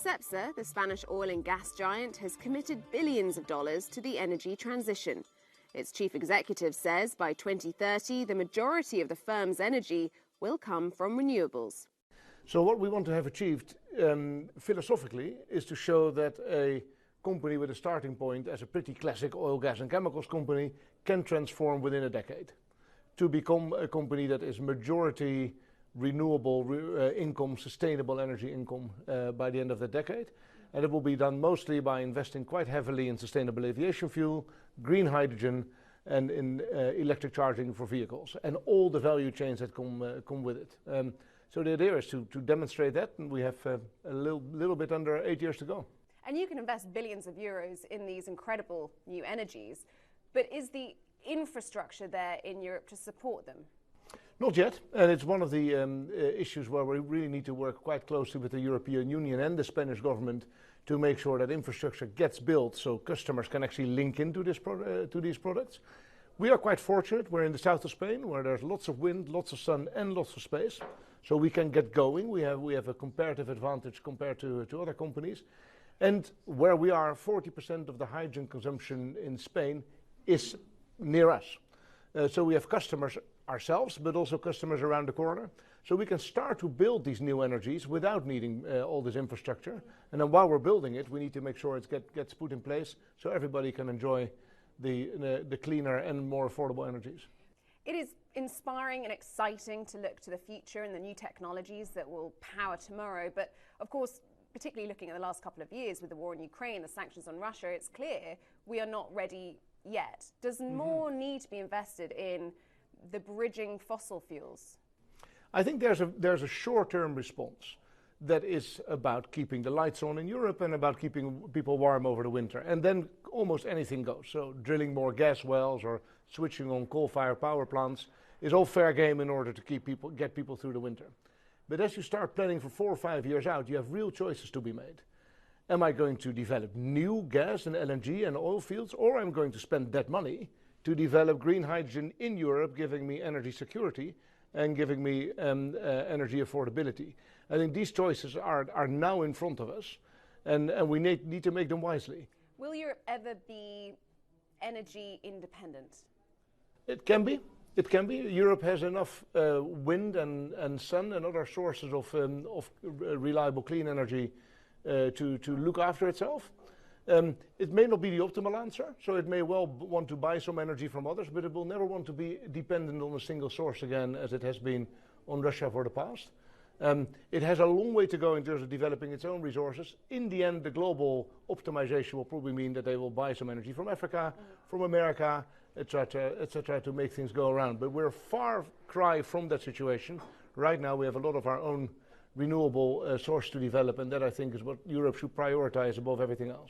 Cepsa, the Spanish oil and gas giant, has committed billions of dollars to the energy transition. Its chief executive says by 2030, the majority of the firm's energy will come from renewables. So what we want to have achieved philosophically is to show that a company with a starting point as a pretty classic oil, gas and chemicals company can transform within a decade to become a company that is majority renewable income, sustainable energy income by the end of the decade. And it will be done mostly by investing quite heavily in sustainable aviation fuel, green hydrogen, and in electric charging for vehicles, and all the value chains that come with it. So the idea is to demonstrate that, and we have a little bit under 8 years to go. And you can invest billions of euros in these incredible new energies, but is the infrastructure there in Europe to support them? Not yet, and it's one of the issues where we really need to work quite closely with the European Union and the Spanish government to make sure that infrastructure gets built so customers can actually link into to these products. We are quite fortunate. We're in the south of Spain where there's lots of wind, lots of sun and lots of space, so we can get going. We have a comparative advantage compared to other companies. And where we are, 40% of the hydrogen consumption in Spain is near us. So we have customers ourselves, but also customers around the corner. So we can start to build these new energies without needing all this infrastructure. And then while we're building it, we need to make sure it gets put in place so everybody can enjoy the cleaner and more affordable energies. It is inspiring and exciting to look to the future and the new technologies that will power tomorrow. But of course, particularly looking at the last couple of years with the war in Ukraine, the sanctions on Russia, it's clear we are not ready yet. Does more need to be invested in the bridging fossil fuels? I think there's a short-term response that is about keeping the lights on in Europe and about keeping people warm over the winter. And then almost anything goes. So drilling more gas wells or switching on coal-fired power plants is all fair game in order to get people through the winter. But as you start planning for 4 or 5 years out, you have real choices to be made. Am I going to develop new gas and LNG and oil fields, or am I going to spend that money to develop green hydrogen in Europe, giving me energy security and giving me energy affordability? I think these choices are now in front of us, and we need to make them wisely. Will Europe ever be energy independent? It can be. It can be. Europe has enough wind and sun and other sources of reliable clean energy to look after itself. It may not be the optimal answer, so it may well want to buy some energy from others, but it will never want to be dependent on a single source again, as it has been on Russia for the past. It has a long way to go in terms of developing its own resources. In the end, the global optimization will probably mean that they will buy some energy from Africa, from America, etc., to make things go around. But we're far cry from that situation. Right now, we have a lot of our own renewable source to develop, and that I think is what Europe should prioritize above everything else.